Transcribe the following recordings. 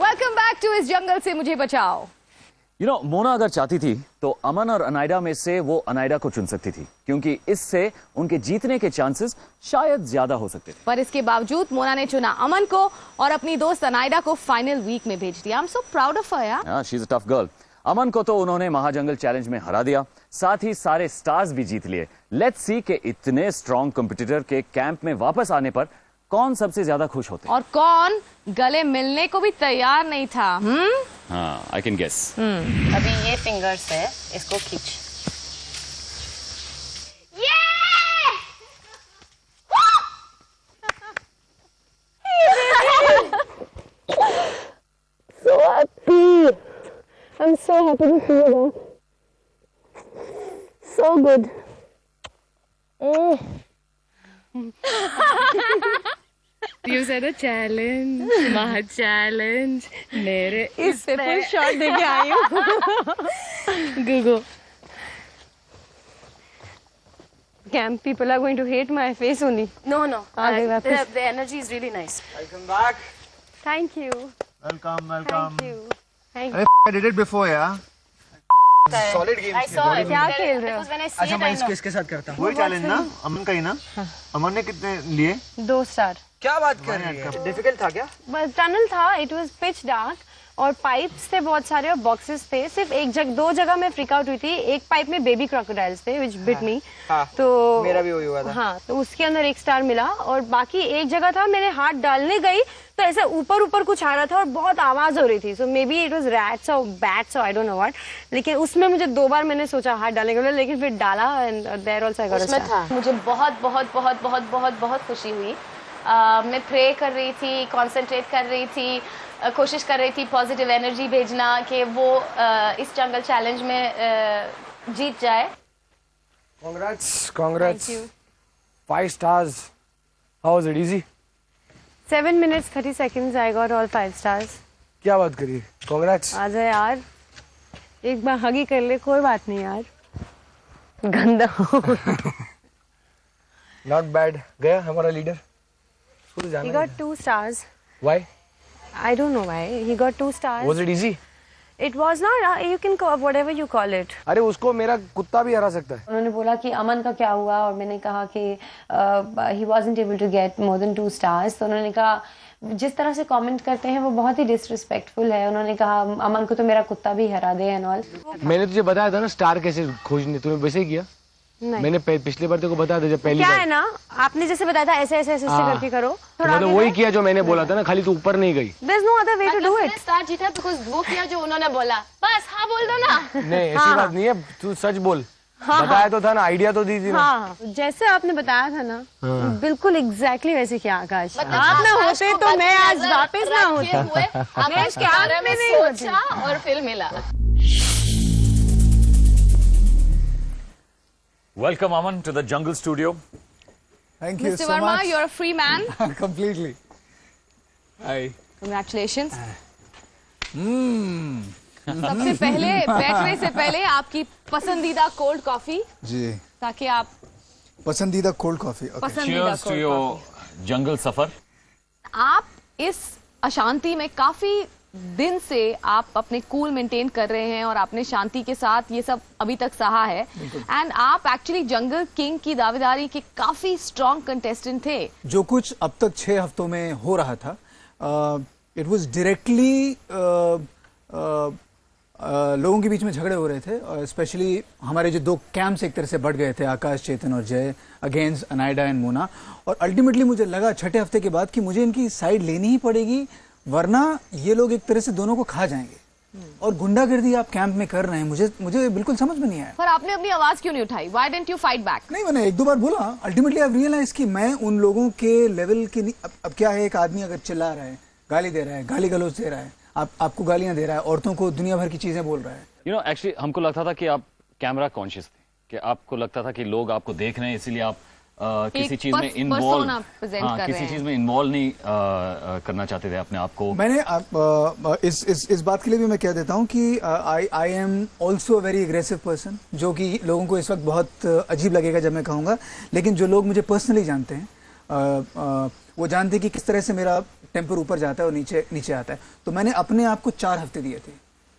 Welcome back to इस जंगल से मुझे बचाओ। मोना अगर चाहती थी तो अमन और अनाइडा में से वो अनाइडा को चुन सकती थी, क्योंकि इससे उनके जीतने के चांसेस शायद ज्यादा हो सकते थे। पर इसके बावजूद मोना ने चुना अमन को और अपनी दोस्त अनाइडा को फाइनल वीक में भेज दिया। I am so proud of her यार। She is a tough girl. Aman को तो उन्होंने महाजंगल चैलेंज में हरा दिया, साथ ही सारे स्टार्स भी जीत लिए। लेट्स सी कि इतने स्ट्रॉन्ग कॉम्पिटिटर के कैंप में वापस आने पर कौन सबसे ज्यादा खुश होते और कौन गले मिलने को भी तैयार नहीं था। हाँ, आई कैन गेस। अभी ये फिंगर्स है, इसको खींच। So happy. I'm so happy to see you back. So good. You said a challenge, my challenge. मेरे इससे फुल शॉट देके आई हूँ। Google. Camp people are going to hate my face only. No, no. Okay, वापस. The energy is really nice. Welcome back. Thank you. Welcome. Thank you. Thank you. I did it before, yeah. Solid game. I saw it. क्या खेल रहे हो? Because when I see अच्छा it, मैं I know. इसके साथ करता हूँ। वही चैलेंज ना, अमन का ही ना? अमन ने कितने लिए? 2 स्टार। क्या बात कर रही है? डिफिकल्ट था क्या? बस टनल था, इट वाज पिच डार्क और पाइप्स थे बहुत सारे और बॉक्सेस थे। सिर्फ 2 जगह मैं फ्रीक आउट हुई थी। एक पाइप में बेबी क्रोकोडाइल्स थे व्हिच बिट मी। तो मेरा भी वही हुआ था। हाँ, तो उसके अंदर 1 स्टार मिला और बाकी एक जगह था मैंने हाथ डालने गई तो ऐसे ऊपर कुछ आ रहा था और बहुत आवाज हो रही थी। So maybe it was rats और बैट्स और आई डोंट नो व्हाट। लेकिन उसमें मुझे 2 बार मैंने सोचा हाथ डालने के लिए, लेकिन फिर डाला and there also I got a उसमें स्टार। था। मुझे बहुत बहुत बहुत बहुत बहुत बहुत खुशी हुई। मैं प्रे कर रही थी, कंसंट्रेट कर रही थी, कोशिश कर रही थी पॉजिटिव एनर्जी भेजना कि वो इस जंगल चैलेंज में जीत जाए। Congrats. 5 stars. How was it? Easy? 7 minutes 30 seconds I got all 5 stars. क्या बात करी? Congrats. आजा यार, एक बार हगी कर ले, कोई बात नहीं यार। गंदा हो। Not bad. गया हमारा लीडर। स्कूल जाना He got 2 stars. Why? I don't know why. He got 2 stars. Was it easy? It was not. You can call whatever you call it. अरे उसको मेरा कुत्ता भी हरा सकता है। उन्होंने बोला कि अमन का क्या हुआ और मैंने कहा कि he wasn't able to get more than 2 stars। तो उन्होंने कहा जिस तरह से कमेंट करते हैं वो बहुत ही डिसरिस्पेक्टफुल है। उन्होंने कहा अमन को तो मेरा कुत्ता भी हरा दे एंड ऑल। मैंने तुझे बताया था ना स्टार कैसे खोजने, तूने वैसे ही किया। मैंने पिछले बार तेरे को बताया था जब पहली क्या बार। है ना, आपने जैसे बताया था ऐसे ऐसे ऐसे करके करो। थोड़ा तो वही किया जो मैंने बोला था ना, खाली तू ऊपर नहीं गई। There's no other way to do it. Star जीता बिकॉज़ वो किया जो उन्होंने बोला। बस हाँ बोल दो ना। नहीं ऐसी बात नहीं है, तू सच बोल। बताया तो था ना, आइडिया तो दी थी ना। हाँ, जैसे आपने बताया था ना, बिल्कुल एग्जैक्टली वैसे किया आकाश। आप ना होते तो मैं आज वापस ना होता। मैं इसके बारे में नहीं सोचा और फिर मिला। Welcome, Aman, to the Jungle Studio. Thank you Mr. so Verma, much. you're a free man. Completely. Hi. Congratulations. सबसे पहले बैठने से पहले आपकी पसंदीदा कोल्ड कॉफी, जी, ताकि आप पसंदीदा कोल्ड कॉफी। पसंदीदा Cheers to your jungle सफर। आप इस अशांति में काफी दिन से आप अपने कूल मेंटेन कर रहे हैं और आपने शांति के साथ ये सब अभी तक सहा है। एंड आप एक्चुअली जंगल किंग की दावेदारी के काफी स्ट्रॉन्ग कंटेस्टेंट थे। जो कुछ अब तक 6 हफ्तों में हो रहा था, इट वाज डायरेक्टली लोगों के बीच में झगड़े हो रहे थे, और स्पेशली हमारे जो 2 कैंप्स एक तरह से बढ़ गए थे, आकाश, चेतन और जय, अगेंस्ट अनाइडा एंड मोना। और अल्टीमेटली मुझे लगा 6ठे हफ्ते के बाद कि मुझे इनकी साइड लेनी ही पड़ेगी, वरना ये लोग एक तरह से दोनों को खा जाएंगे। और गुंडागर्दी आप कैंप में कर रहे हैं, मुझे बिल्कुल समझ में नहीं आया। पर आपने अपनी आवाज क्यों नहीं उठाई? Why didn't you fight back? नहीं, मैंने 1-2 बार बोला। अल्टीमेटली आई रियलाइज कि मैं उन लोगों के लेवल के नहीं। अब क्या है, एक आदमी अगर चिल्ला रहा है, गाली दे रहा है, गाली गलौज दे रहा है, आपको गालियां दे रहा है, औरतों को दुनिया भर की चीजें बोल रहा है। एक्चुअली हमको लगता था कि आप कैमरा कॉन्शियस थे, कि आपको लगता था कि लोग आपको देख रहे हैं, इसीलिए आप किसी चीज में इन्वॉल्व नहीं करना चाहते थे अपने आप को। मैंने इस बात के लिए भी मैं कह देता हूं कि I am also very aggressive person, जो कि लोगों को इस वक्त बहुत अजीब लगेगा जब मैं कहूंगा, लेकिन जो लोग मुझे पर्सनली जानते हैं वो जानते हैं कि किस तरह से मेरा टेम्पर ऊपर जाता है और नीचे नीचे आता है। तो मैंने अपने आप को 4 हफ्ते दिए थे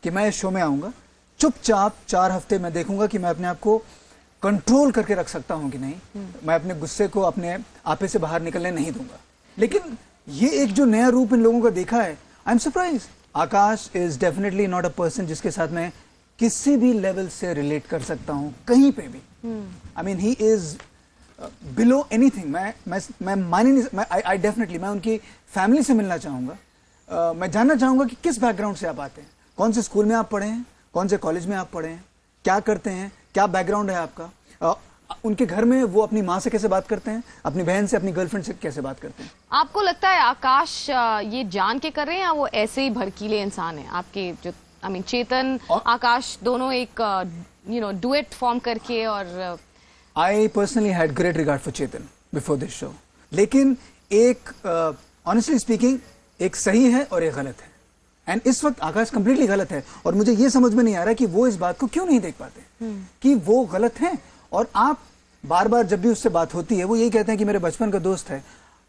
कि मैं इस शो में आऊंगा, चुपचाप 4 हफ्ते मैं देखूंगा कि मैं अपने आप को कंट्रोल करके रख सकता हूं कि नहीं, मैं अपने गुस्से को अपने आपे से बाहर निकलने नहीं दूंगा। लेकिन ये एक जो नया रूप इन लोगों का देखा है, I am surprise. Akash is definitely not a person जिसके साथ मैं किसी भी लेवल से रिलेट कर सकता हूं, कहीं पे भी। I mean he is below anything. मैं मान ही नहीं, आई डेफिनेटली मैं उनकी फैमिली से मिलना चाहूंगा। मैं जानना चाहूंगा कि किस बैकग्राउंड से आप आते हैं, कौन से स्कूल में आप पढ़े हैं, कौन से कॉलेज में आप पढ़े हैं, क्या करते हैं, क्या बैकग्राउंड है आपका, उनके घर में वो अपनी माँ से कैसे बात करते हैं, अपनी बहन से, अपनी गर्लफ्रेंड से कैसे बात करते हैं। आपको लगता है आकाश ये जान के कर रहे हैं या वो ऐसे ही भड़कीले इंसान है? आपके जो चेतन आकाश दोनों एक डुएट फॉर्म करके। और I personally had great regard for Chetan before this show, लेकिन एक ऑनेस्टली स्पीकिंग एक सही है और एक गलत है। एंड इस वक्त आकाश कंप्लीटली गलत है और मुझे ये समझ में नहीं आ रहा कि वो इस बात को क्यों नहीं देख पाते कि वो गलत हैं। और आप बार बार जब भी उससे बात होती है वो यही कहते हैं कि मेरे बचपन का दोस्त है।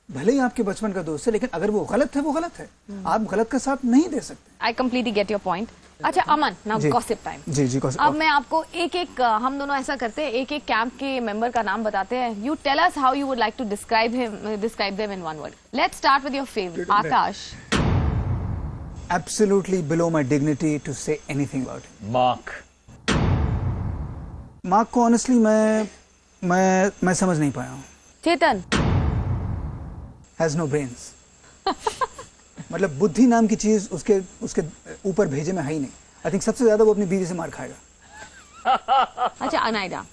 भले ही आपके बचपन का दोस्त है, लेकिन अगर वो गलत है वो गलत है, आप गलत का साथ नहीं दे सकते। I completely get your point. अच्छा अमन, नाउ गॉसिप टाइम। जी गॉसिप। अब मैं आपको एक एक हम दोनों ऐसा करते हैं, एक एक कैंप के मेंबर का नाम बताते हैं। You tell us how you would like to describe them in one word. Let's start with your favourite Aakash. Absolutely below my dignity to say anything about it. Mark को ऑनेस्टली मैं समझ नहीं पाया हूँ। Chetan has no brains. मतलब बुद्धि नाम की चीज उसके ऊपर भेजे में है ही नहीं। आई थिंक सबसे ज्यादा वो अपनी बीवी से मार खाएगा। अच्छा Anaida.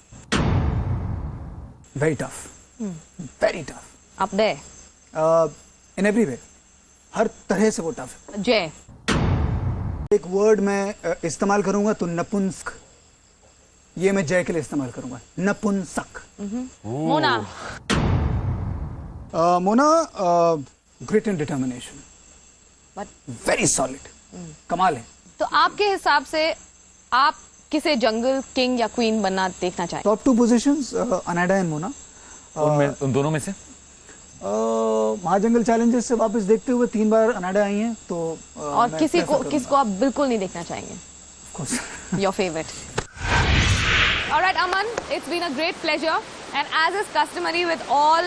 Very tough, very tough, up there in every way, हर तरह से वो टफ है। जय। एक वर्ड मैं इस्तेमाल करूंगा तो नपुंसक, ये मैं जय के लिए इस्तेमाल करूंगा, नपुंसक। Mona. Mona great and determination, very solid, कमाल है। तो आपके हिसाब से आप किसे जंगल किंग या क्वीन बनना देखना चाहें? Top 2 positions Anaida and Mona. उन दोनों में से महाजंगल चैलेंजेस से वापस देखते हुए 3 बार अनाइडा आई हैं, तो और किसको आप बिल्कुल नहीं देखना चाहेंगे? Your favourite. Alright Aman, it's been a great pleasure and as is customary with all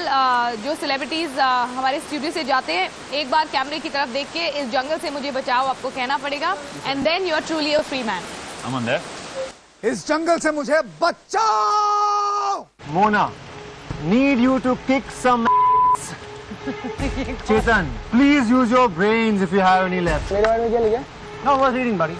जो सेलिब्रिटीज हमारे स्टूडियो से जाते हैं, एक बार कैमरे की तरफ देख के इस जंगल से मुझे बचाओ आपको कहना पड़ेगा, and then you are truly a free man. Aman there, इस जंगल से मुझे बचाओ। Mona, need you to kick some Chetan, please use your brains if you have any left. मेरे बारे में क्या लिखा है? No, I was reading, buddy.